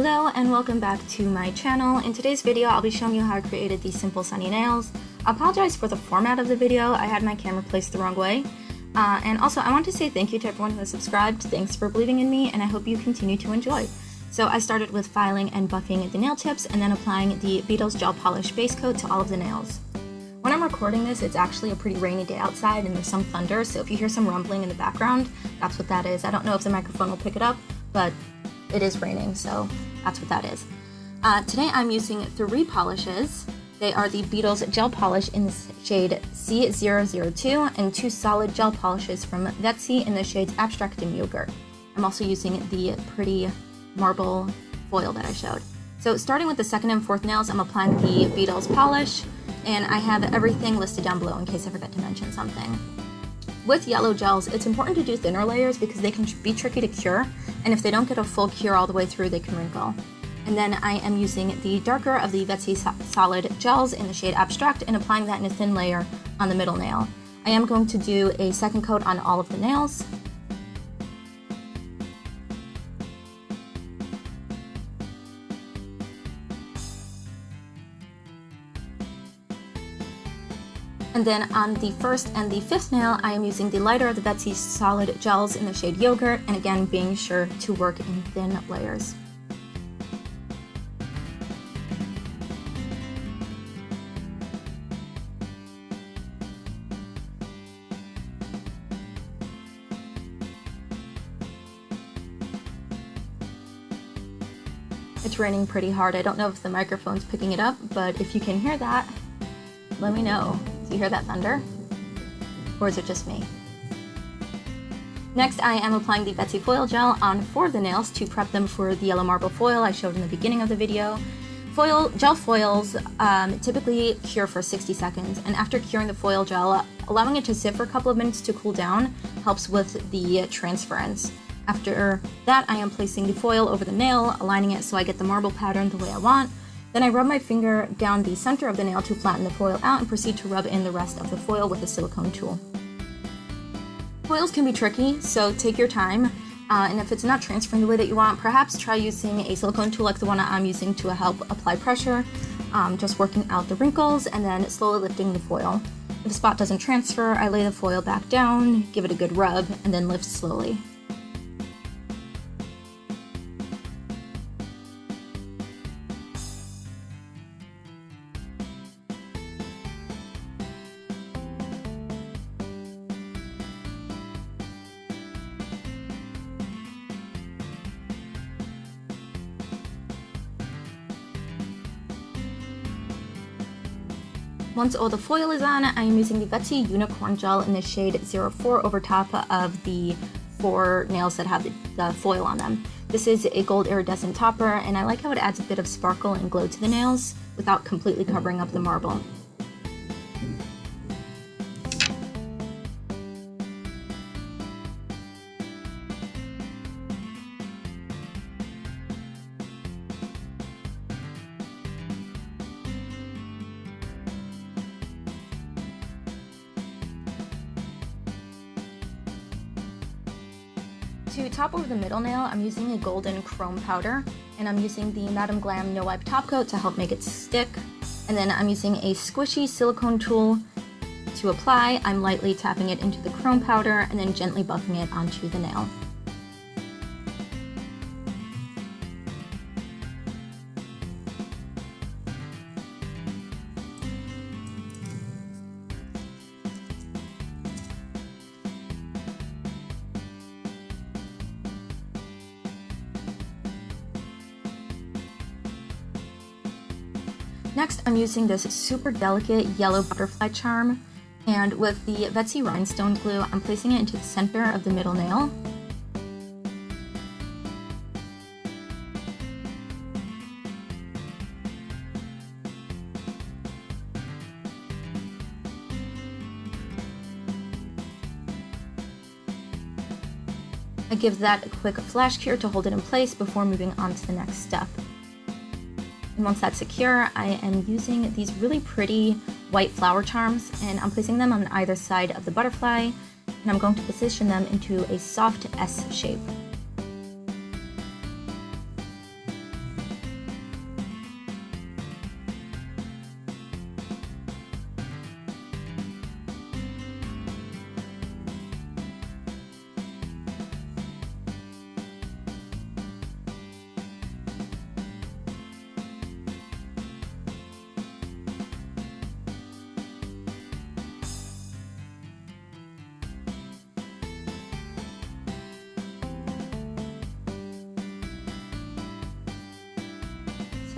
Hello and welcome back to my channel. In today's video, I'll be showing you how I created these simple sunny nails. I apologize for the format of the video. I had my camera placed the wrong way. And also, I want to say thank you to everyone who has subscribed. Thanks for believing in me, and I hope you continue to enjoy. So I started with filing and buffing the nail tips and then applying the Beetles Gel Polish base coat to all of the nails. When I'm recording this, it's actually a pretty rainy day outside and there's some thunder, so if you hear some rumbling in the background, that's what that is. I don't know if the microphone will pick it up, but it is raining, so that's what that is. Today I'm using 3 polishes. They are the Beetles Gel Polish in the shade C002 and 2 solid gel polishes from Vettsy in the shades Abstract and Yogurt. I'm also using the pretty marble foil that I showed. So starting with the 2nd and 4th nails, I'm applying the Beetles polish, and I have everything listed down below in case I forget to mention something. With yellow gels, it's important to do thinner layers because they can be tricky to cure, and if they don't get a full cure all the way through, they can wrinkle. And then I am using the darker of the Vettsy solid gels in the shade Abstract and applying that in a thin layer on the middle nail. I am going to do a second coat on all of the nails. And then on the 1st and the 5th nail, I am using the lighter of the Vettsy solid gels in the shade Yogurt, and again, being sure to work in thin layers. It's raining pretty hard. I don't know if the microphone's picking it up, but if you can hear that, let me know. Do you hear that thunder? Or is it just me? Next, I am applying the Vettsy foil gel on 4 of the nails to prep them for the yellow marble foil I showed in the beginning of the video. Gel foils typically cure for 60 seconds, and after curing the foil gel, allowing it to sit for a couple of minutes to cool down helps with the transference. After that, I am placing the foil over the nail, aligning it so I get the marble pattern the way I want. Then I rub my finger down the center of the nail to flatten the foil out and proceed to rub in the rest of the foil with a silicone tool. Foils can be tricky, so take your time, and if it's not transferring the way that you want, perhaps try using a silicone tool like the one I'm using to help apply pressure, just working out the wrinkles and then slowly lifting the foil. If a spot doesn't transfer, I lay the foil back down, give it a good rub, and then lift slowly. Once all the foil is on, I am using the Vettsy Unicorn Gel in the shade 04 over top of the 4 nails that have the foil on them. This is a gold iridescent topper, and I like how it adds a bit of sparkle and glow to the nails without completely covering up the marble. To top over the middle nail, I'm using a golden chrome powder, and I'm using the Glam No Wipe Top Coat to help make it stick. And then I'm using a squishy silicone tool to apply. I'm lightly tapping it into the chrome powder and then gently buffing it onto the nail. Next, I'm using this super delicate yellow butterfly charm, and with the Vettsy Rhinestone glue, I'm placing it into the center of the middle nail. I give that a quick flash cure to hold it in place before moving on to the next step. And once that's secure, I am using these really pretty white flower charms, and I'm placing them on either side of the butterfly, and I'm going to position them into a soft S shape.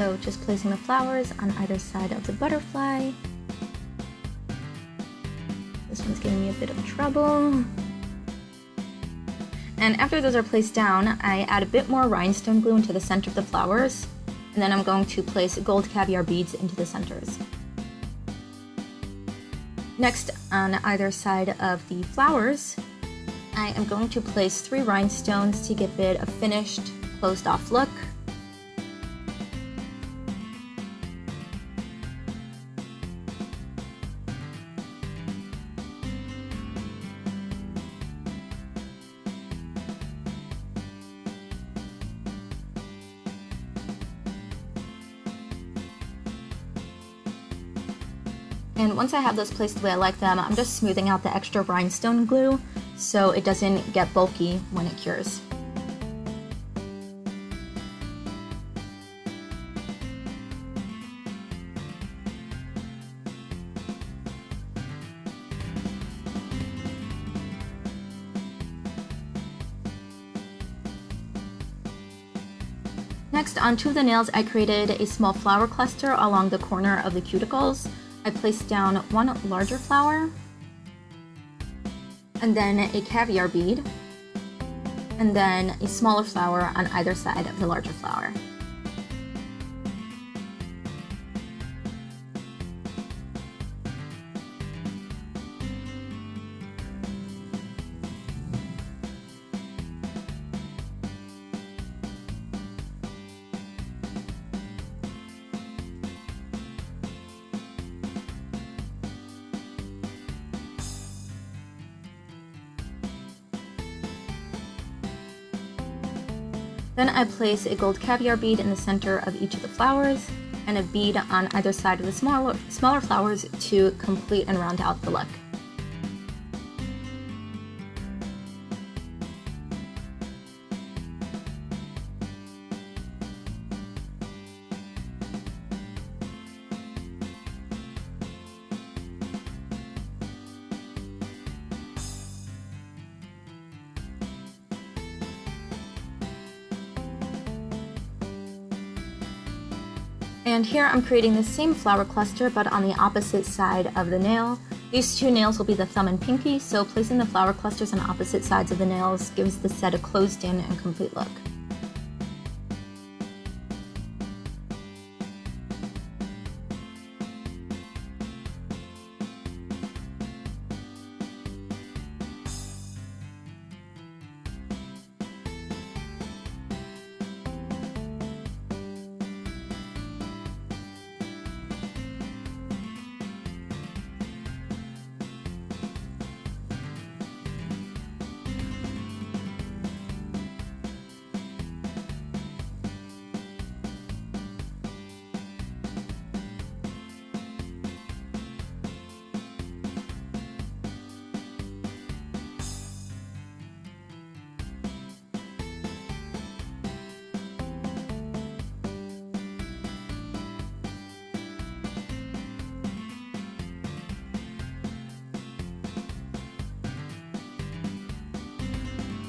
So just placing the flowers on either side of the butterfly. This one's giving me a bit of trouble. And after those are placed down, I add a bit more rhinestone glue into the center of the flowers, and then I'm going to place gold caviar beads into the centers. Next, on either side of the flowers, I am going to place 3 rhinestones to give it a finished, closed-off look. And once I have those placed the way I like them, I'm just smoothing out the extra rhinestone glue so it doesn't get bulky when it cures. Next, on 2 of the nails, I created a small flower cluster along the corner of the cuticles. I placed down 1 larger flower, and then a caviar bead, and then a smaller flower on either side of the larger flower. Then I place a gold caviar bead in the center of each of the flowers and a bead on either side of the smaller flowers to complete and round out the look. And here I'm creating the same flower cluster but on the opposite side of the nail. These 2 nails will be the thumb and pinky, so placing the flower clusters on opposite sides of the nails gives the set a closed in and complete look.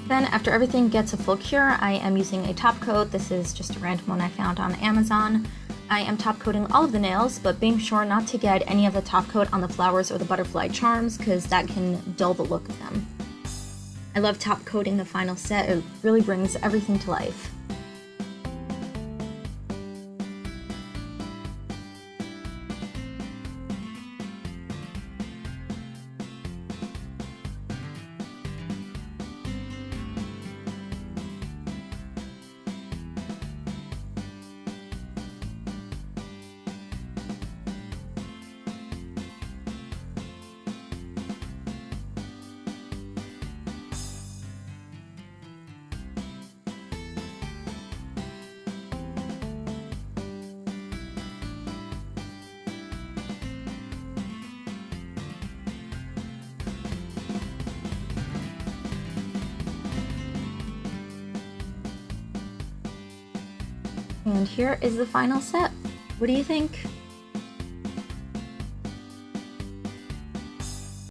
Then after everything gets a full cure, I am using a top coat. This is just a random one I found on Amazon. I am top coating all of the nails, but being sure not to get any of the top coat on the flowers or the butterfly charms because that can dull the look of them. I love top coating the final set. It really brings everything to life. And here is the final set. What do you think?